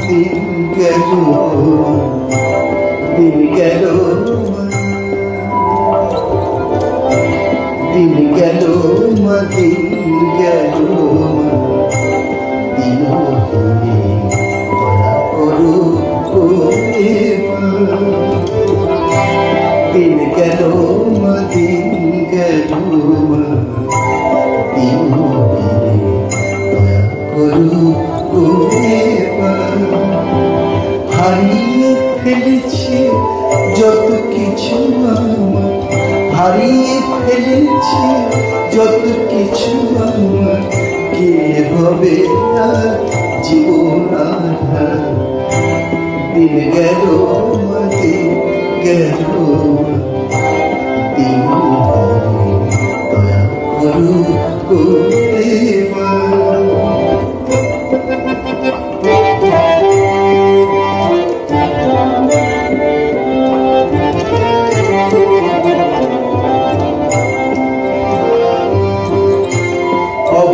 দিন গেল দিন গেল দিন গেল মা দিন গেল দিন দয়া করো দিন গেল মা দিন গেল দিন দয়া করো হারিয়ে ফেলেছি যত কিছু আমার হারিয়ে ফেলেছি যত কিছু আমার কে হবে জীবন দিন গেল দিন গেল দিন দয়া করো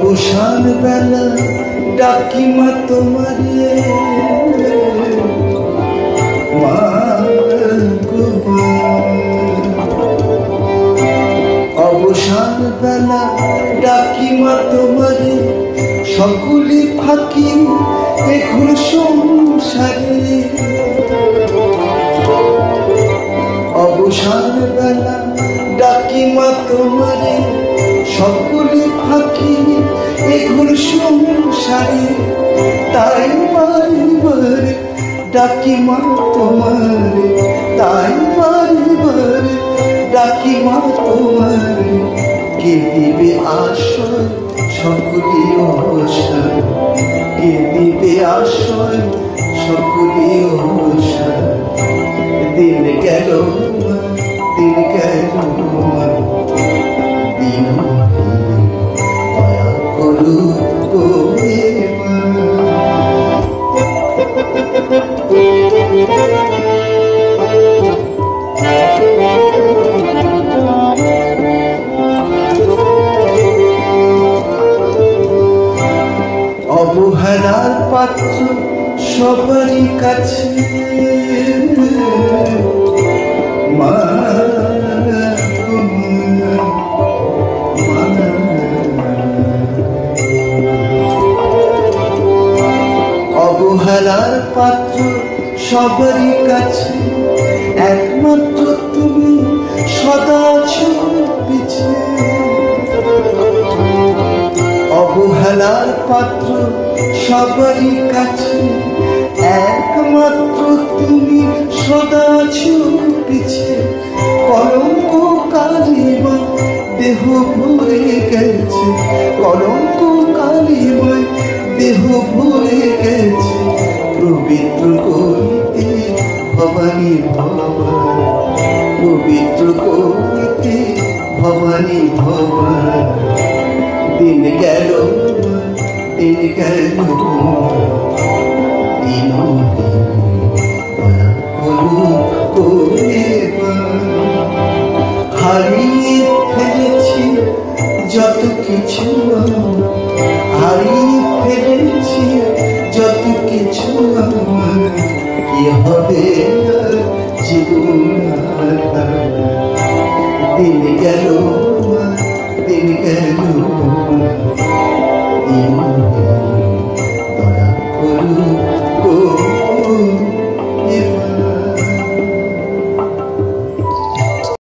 অবসান বেলা ডাকি মা তোমারে মা গো অবসান বেলা ডাকি মা তোমারে সকলে ফাঁকি এখন সংসারে অবসান বেলা ডাকি মা তোমারে সকলে ফাঁকি এখন সংসারে তাই বারবার ডাকি মা তোমারে তাই বারবার ডাকি মা তোমারে কে দিবে আশ্রয় সকলে অবসান কে দিবে আশ্রয় সকলে অবসান দিন গেল দিন গেল দিন দয়া করো অবহেলার পাত্র সবারই কাছে মা অবহেলার পাত্র সবারই কাছে একমাত্র তুমি সদা আছো পিছে অবহেলার পাত্র সবারই কাছে একমাত্র তুমি সদা আছো পিছে কলঙ্ক কালিমা দেহ ভরে গেছে কলঙ্ক কালিমা দেহ ভরে গেছে পবিত্র করিতে ভবানী ভবান পবিত্র করিতে ভবানী ভবান দিন গেল দিন গেল দিন দয়া করো হারিয়ে ফেলেছি যত কিছু হারিয়ে ফেলেছি যত কিছু আমার কি হবে জীবন দিন গেল